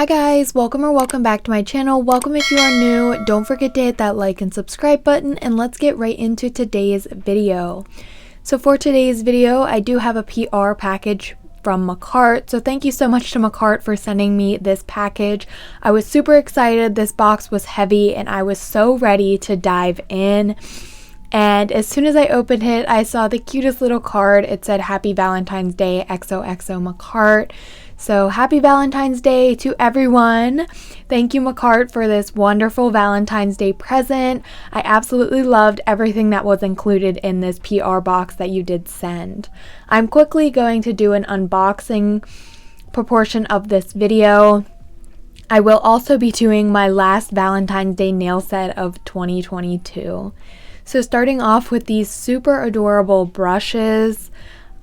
Hi guys, welcome back to my channel. Welcome if you are new. Don't forget to hit that like and subscribe button, and let's get right into today's video. So for today's video, I do have a PR package from MAKARTT. So thank you so much to MAKARTT for sending me this package. I was super excited. This box was heavy and I was so ready to dive in. And as soon as I opened it, I saw the cutest little card. It said Happy Valentine's Day, XOXO MAKARTT. So happy Valentine's Day to everyone. Thank you, MAKARTT, for this wonderful Valentine's Day present. I absolutely loved everything that was included in this PR box that you did send. I'm quickly going to do an unboxing proportion of this video. I will also be doing my last Valentine's Day nail set of 2022. So starting off with these super adorable brushes.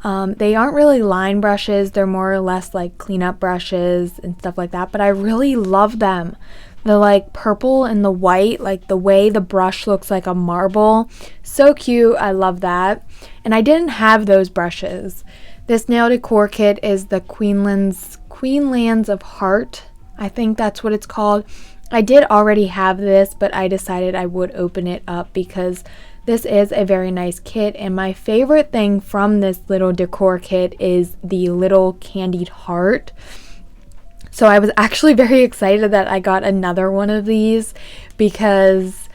They aren't really line brushes, they're more or less like cleanup brushes and stuff like that, but I really love them. The like purple and the white, like the way the brush looks like a marble. So cute, I love that. And I didn't have those brushes. This nail decor kit is the Queenlands of Heart. I think that's what it's called. I did already have this, but I decided I would open it up because this is a very nice kit, and my favorite thing from this little decor kit is the little candied heart. So I was actually very excited that I got another one of these because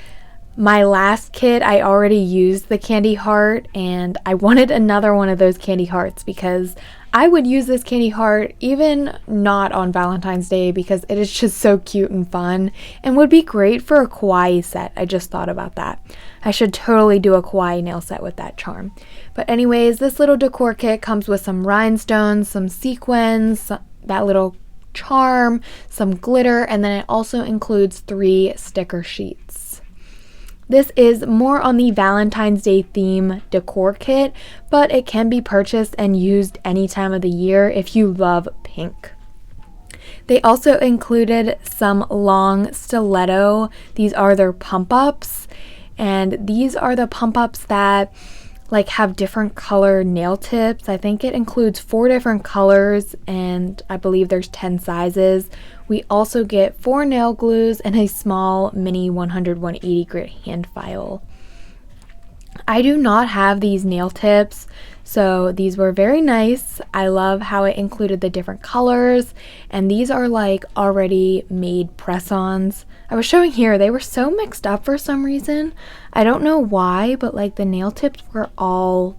my last kit I already used the candy heart, and I wanted another one of those candy hearts because I would use this candy heart even not on Valentine's Day because it is just so cute and fun and would be great for a kawaii set. I just thought about that. I should totally do a kawaii nail set with that charm. But anyways, this little decor kit comes with some rhinestones, some sequins, that little charm, some glitter, and then it also includes 3 sticker sheets. This is more on the Valentine's Day theme decor kit, but it can be purchased and used any time of the year if you love pink. They also included some long stiletto. These are their pump-ups, and these are the pump-ups that like have different color nail tips. I think it includes 4 different colors, and I believe there's 10 sizes. We also get 4 nail glues and a small mini 100/180 grit hand file. I do not have these nail tips, so these were very nice. I love how it included the different colors, and these are like already made press-ons. I was showing here, they were so mixed up for some reason. I don't know why, but like the nail tips were all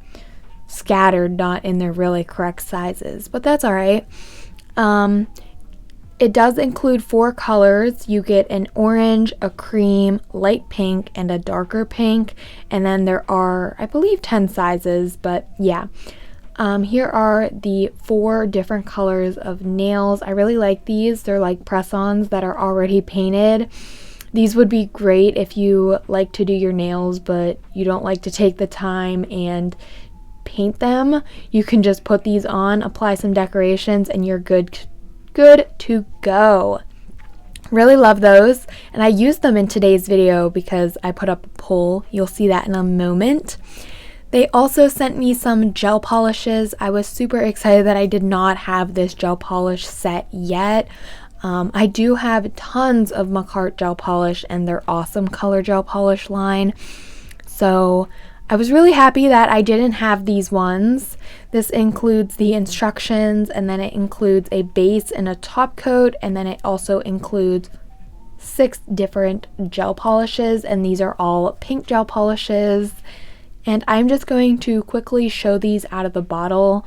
scattered, not in their really correct sizes, but that's all right. It does include 4 colors. You get an orange, a cream, light pink, and a darker pink. And then there are, I believe, 10 sizes, but yeah. Here are the 4 different colors of nails. I really like these. They're like press-ons that are already painted. These would be great if you like to do your nails, but you don't like to take the time and paint them. You can just put these on, apply some decorations, and you're good to go. Really love those, and I used them in today's video because I put up a poll. You'll see that in a moment. They also sent me some gel polishes. I was super excited that I did not have this gel polish set yet. I do have tons of MAKARTT gel polish and their awesome color gel polish line, so I was really happy that I didn't have these ones. This includes the instructions, and then it includes a base and a top coat, and then it also includes 6 different gel polishes, and these are all pink gel polishes. And I'm just going to quickly show these out of the bottle.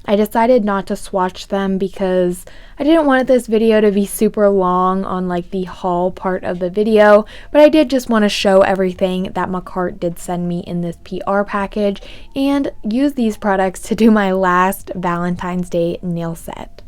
I decided not to swatch them because I didn't want this video to be super long on like the haul part of the video, but I did just want to show everything that MAKARTT did send me in this PR package and use these products to do my last Valentine's Day nail set.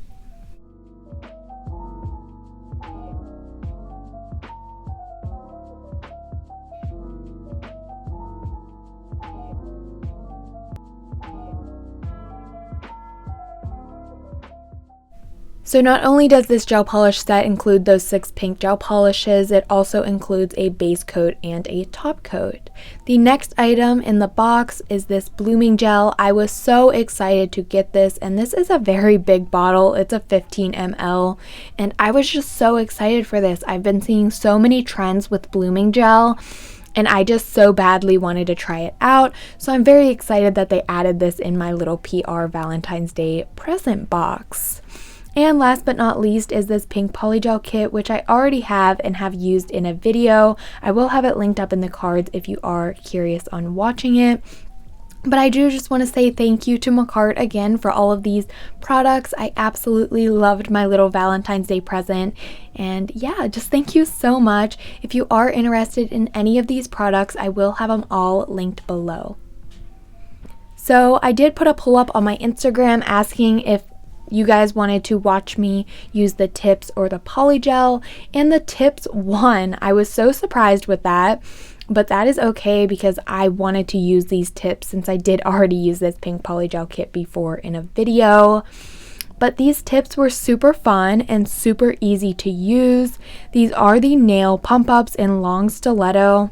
So not only does this gel polish set include those 6 pink gel polishes, it also includes a base coat and a top coat. The next item in the box is this blooming gel. I was so excited to get this, and this is a very big bottle. It's a 15 ml, and I was just so excited for this. I've been seeing so many trends with blooming gel, and I just so badly wanted to try it out. So I'm very excited that they added this in my little PR Valentine's Day present box. And last but not least is this pink polygel kit, which I already have and have used in a video. I will have it linked up in the cards if you are curious on watching it. But I do just want to say thank you to MAKARTT again for all of these products. I absolutely loved my little Valentine's Day present. And yeah, just thank you so much. If you are interested in any of these products, I will have them all linked below. So I did put a poll up on my Instagram asking if you guys wanted to watch me use the tips or the polygel, and the tips won. I was so surprised with that, but that is okay because I wanted to use these tips since I did already use this pink polygel kit before in a video. But these tips were super fun and super easy to use. These are the nail pump ups in long stiletto.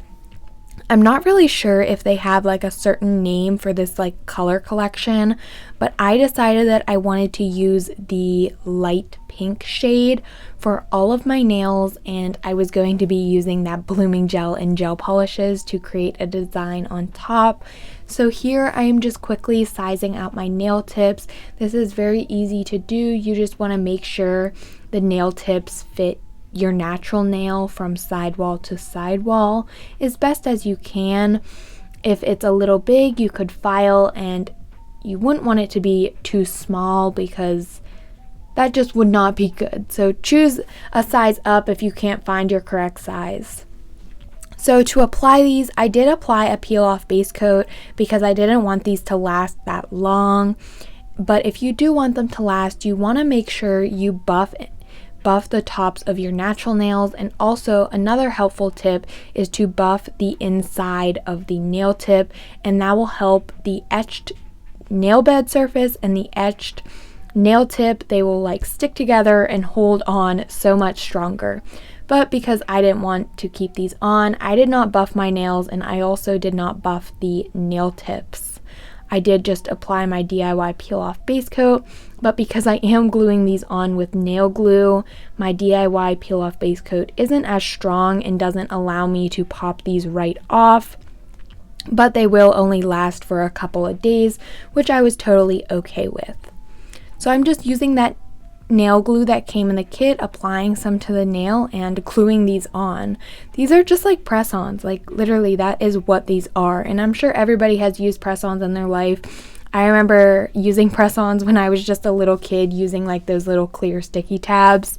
I'm not really sure if they have like a certain name for this like color collection, but I decided that I wanted to use the light pink shade for all of my nails, and I was going to be using that blooming gel and gel polishes to create a design on top. So here I am just quickly sizing out my nail tips. This is very easy to do. You just want to make sure the nail tips fit your natural nail from sidewall to sidewall as best as you can. If it's a little big, you could file, and you wouldn't want it to be too small because that just would not be good. So choose a size up if you can't find your correct size. So to apply these, I did apply a peel off base coat because I didn't want these to last that long. But if you do want them to last, you want to make sure you buff the tops of your natural nails. And also another helpful tip is to buff the inside of the nail tip, and that will help the etched nail bed surface and the etched nail tip. They will like stick together and hold on so much stronger. But because I didn't want to keep these on, I did not buff my nails, and I also did not buff the nail tips. I did just apply my DIY peel off base coat, but because I am gluing these on with nail glue, my DIY peel off base coat isn't as strong and doesn't allow me to pop these right off, but they will only last for a couple of days, which I was totally okay with. So I'm just using that nail glue that came in the kit, applying some to the nail and gluing these on. These are just like press-ons, like literally that is what these are, and I'm sure everybody has used press-ons in their life. I remember using press-ons when I was just a little kid, using like those little clear sticky tabs.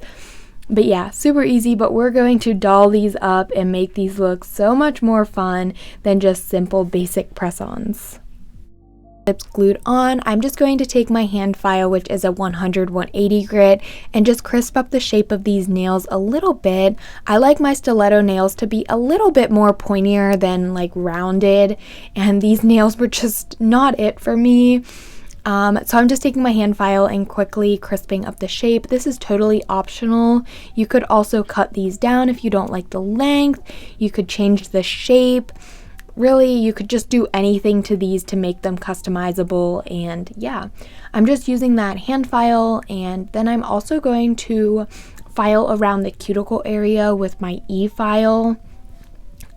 But yeah, super easy, but we're going to doll these up and make these look so much more fun than just simple basic press-ons. Tips glued on, I'm just going to take my hand file, which is a 100/180 grit, and just crisp up the shape of these nails a little bit. I like my stiletto nails to be a little bit more pointier than like rounded, and these nails were just not it for me. So I'm just taking my hand file and quickly crisping up the shape. This is totally optional. You could also cut these down if you don't like the length. You could change the shape. Really, you could just do anything to these to make them customizable. And yeah, I'm just using that hand file, and then I'm also going to file around the cuticle area with my e-file.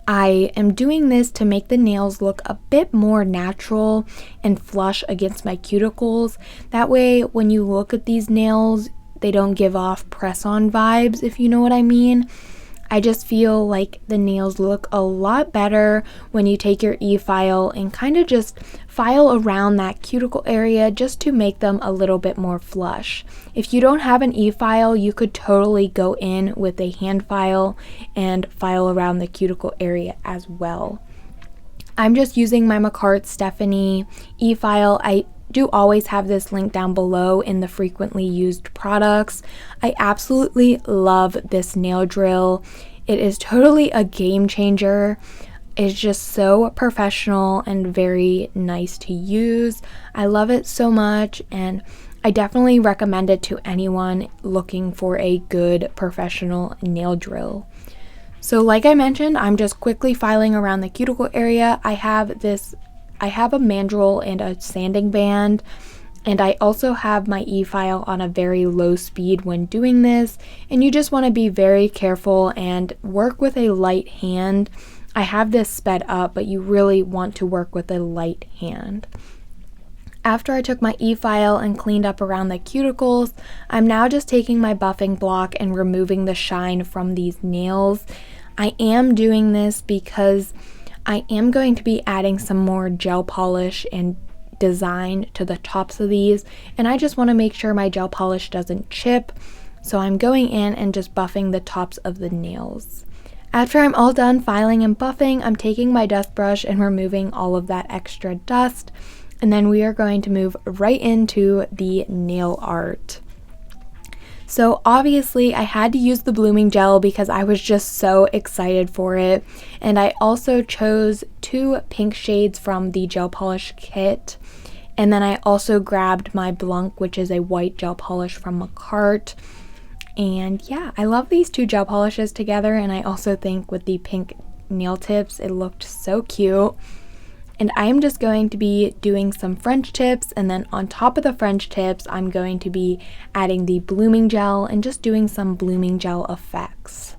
I am doing this to make the nails look a bit more natural and flush against my cuticles. That way, when you look at these nails, they don't give off press-on vibes, if you know what I mean. I just feel like the nails look a lot better when you take your e-file and kind of just file around that cuticle area just to make them a little bit more flush. If you don't have an e-file, you could totally go in with a hand file and file around the cuticle area as well. I'm just using my MAKARTT Stephanie e-file. I do always have this link down below in the frequently used products. I absolutely love this nail drill. It is totally a game changer. It's just so professional and very nice to use. I love it so much, and I definitely recommend it to anyone looking for a good professional nail drill. So like I mentioned, I'm just quickly filing around the cuticle area. I have a mandrel and a sanding band, and I also have my e-file on a very low speed when doing this, and you just want to be very careful and work with a light hand. I have this sped up, but you really want to work with a light hand. After I took my e-file and cleaned up around the cuticles, I'm now just taking my buffing block and removing the shine from these nails. I am doing this because I am going to be adding some more gel polish and design to the tops of these, and I just want to make sure my gel polish doesn't chip, so I'm going in and just buffing the tops of the nails. After I'm all done filing and buffing, I'm taking my dust brush and removing all of that extra dust, and then we are going to move right into the nail art. So obviously I had to use the blooming gel because I was just so excited for it, and I also chose 2 pink shades from the gel polish kit, and then I also grabbed my Blanc, which is a white gel polish from MAKARTT. And yeah, I love these 2 gel polishes together, and I also think with the pink nail tips it looked so cute. And I am just going to be doing some French tips, and then on top of the French tips I'm going to be adding the blooming gel and just doing some blooming gel effects.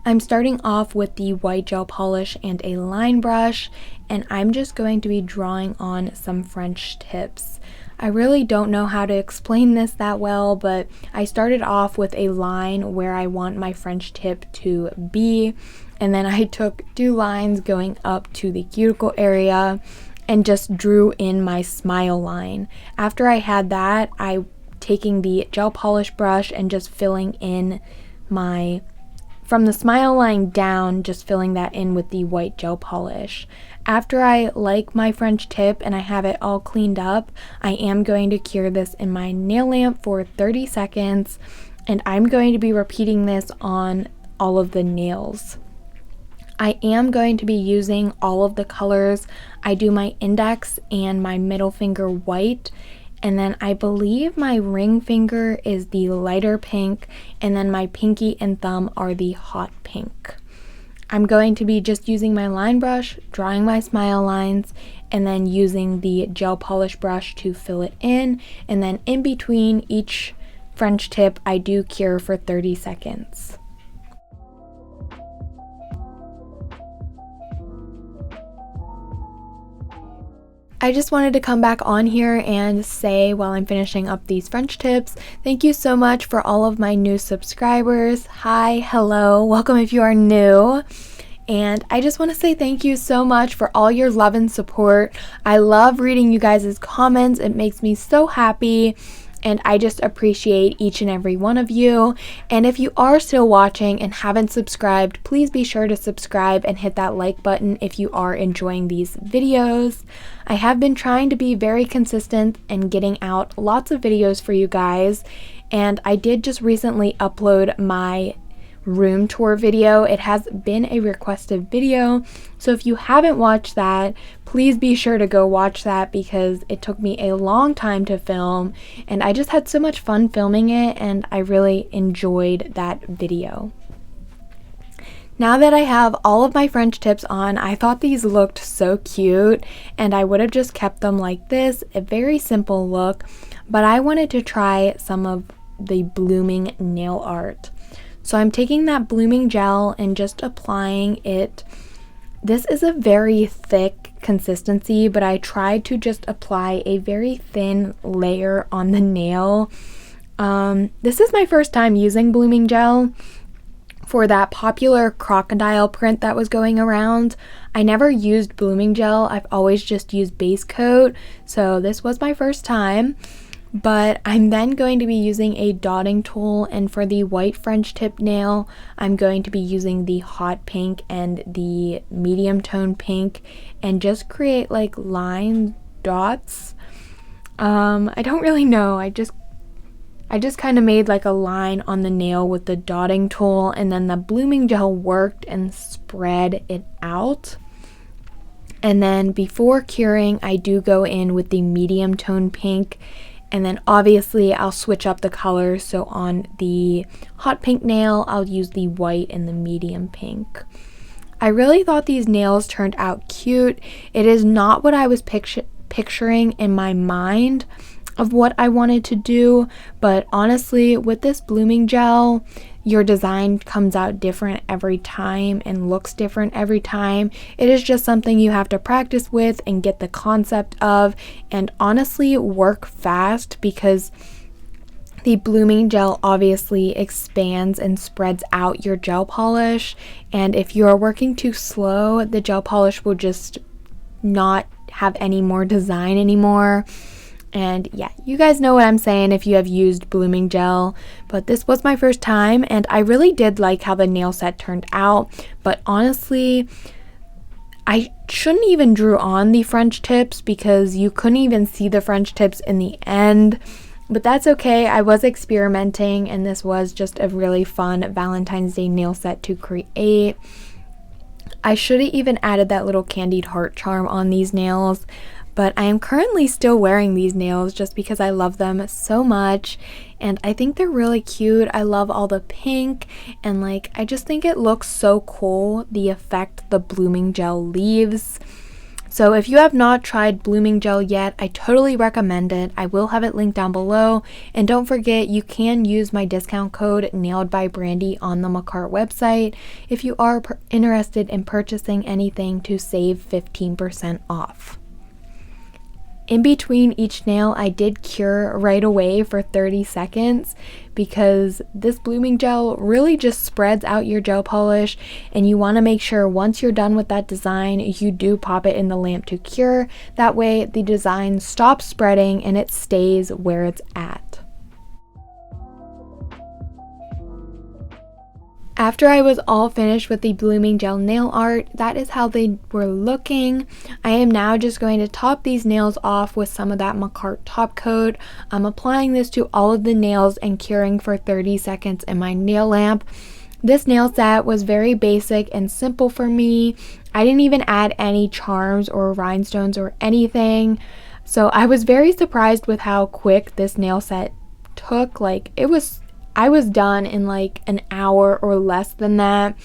I'm starting off with the white gel polish and a line brush, and I'm just going to be drawing on some French tips. I really don't know how to explain this that well, but I started off with a line where I want my French tip to be, and then I took 2 lines going up to the cuticle area and just drew in my smile line. After I had that, I taking the gel polish brush and just filling in from the smile line down, just filling that in with the white gel polish. After I like my French tip and I have it all cleaned up, I am going to cure this in my nail lamp for 30 seconds, and I'm going to be repeating this on all of the nails. I am going to be using all of the colors. I do my index and my middle finger white, and then I believe my ring finger is the lighter pink, and then my pinky and thumb are the hot pink. I'm going to be just using my line brush, drawing my smile lines, and then using the gel polish brush to fill it in, and then in between each French tip I do cure for 30 seconds. I just wanted to come back on here and say, while I'm finishing up these French tips, thank you so much for all of my new subscribers. Hi, hello, welcome if you are new. And I just want to say thank you so much for all your love and support. I love reading you guys' comments. It makes me so happy. And I just appreciate each and every one of you. And if you are still watching and haven't subscribed, please be sure to subscribe and hit that like button if you are enjoying these videos. I have been trying to be very consistent and getting out lots of videos for you guys. And I did just recently upload my room tour video. It has been a requested video, so if you haven't watched that, please be sure to go watch that, because it took me a long time to film and I just had so much fun filming it, and I really enjoyed that video. Now that I have all of my French tips on, I thought these looked so cute, and I would have just kept them like this, a very simple look, but I wanted to try some of the blooming nail art. So I'm taking that blooming gel and just applying it. This is a very thick consistency, but I tried to just apply a very thin layer on the nail. This is my first time using blooming gel. For that popular crocodile print that was going around, I never used blooming gel. I've always just used base coat, so this was my first time. But I'm then going to be using a dotting tool, and for the white French tip nail, I'm going to be using the hot pink and the medium tone pink and just create like line dots. I don't really know. I just kind of made like a line on the nail with the dotting tool, and then the blooming gel worked and spread it out. And then before curing, I do go in with the medium tone pink And then obviously I'll switch up the colors. So on the hot pink nail, I'll use the white and the medium pink. I really thought these nails turned out cute. It is not what I was picturing in my mind of what I wanted to do, but honestly, with this blooming gel, your design comes out different every time and looks different every time. It is just something you have to practice with and get the concept of, and honestly work fast, because the blooming gel obviously expands and spreads out your gel polish, and if you are working too slow, the gel polish will just not have any more design anymore. And yeah, you guys know what I'm saying if you have used blooming gel, but this was my first time and I really did like how the nail set turned out. But honestly, I shouldn't even drew on the French tips because you couldn't even see the French tips in the end. But that's okay, I was experimenting and this was just a really fun Valentine's Day nail set to create. I should have even added that little candied heart charm on these nails, but I am currently still wearing these nails just because I love them so much and I think they're really cute. I love all the pink and like I just think it looks so cool, the effect the blooming gel leaves. So if you have not tried blooming gel yet, I totally recommend it. I will have it linked down below. And don't forget, you can use my discount code NAILEDBYBRANDI on the MAKARTT website if you are interested in purchasing anything to save 15% off. In between each nail, I did cure right away for 30 seconds because this blooming gel really just spreads out your gel polish, and you want to make sure once you're done with that design, you do pop it in the lamp to cure. That way the design stops spreading and it stays where it's at. After I was all finished with the blooming gel nail art, that is how they were looking. I am now just going to top these nails off with some of that MAKARTT top coat. I'm applying this to all of the nails and curing for 30 seconds in my nail lamp. This nail set was very basic and simple for me. I didn't even add any charms or rhinestones or anything. So I was very surprised with how quick this nail set took. I was done in like an hour or less than that,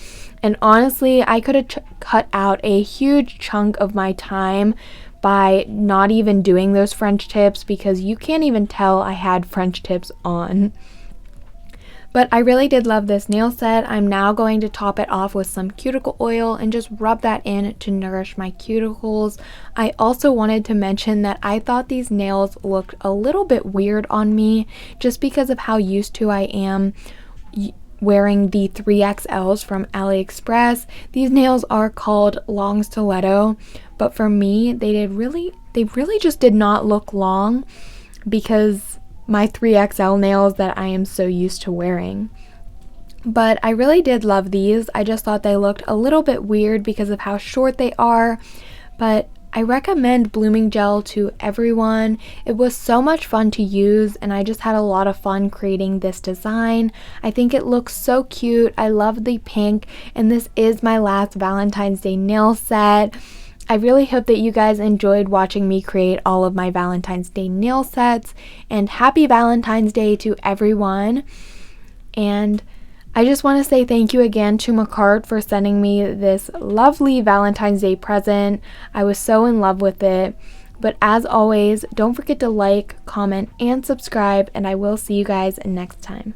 and honestly I could have cut out a huge chunk of my time by not even doing those French tips because you can't even tell I had French tips on. But I really did love this nail set. I'm now going to top it off with some cuticle oil and just rub that in to nourish my cuticles. I also wanted to mention that I thought these nails looked a little bit weird on me just because of how used to I am wearing the 3XLs from AliExpress. These nails are called long stiletto, but for me they really just did not look long because my 3XL nails that I am so used to wearing. But I really did love these. I just thought they looked a little bit weird because of how short they are, but I recommend blooming gel to everyone. It was so much fun to use and I just had a lot of fun creating this design. I think it looks so cute. I love the pink, and this is my last Valentine's Day nail set. I really hope that you guys enjoyed watching me create all of my Valentine's Day nail sets, and happy Valentine's Day to everyone. And I just want to say thank you again to MAKARTT for sending me this lovely Valentine's Day present. I was so in love with it. But as always, don't forget to like, comment, and subscribe, and I will see you guys next time.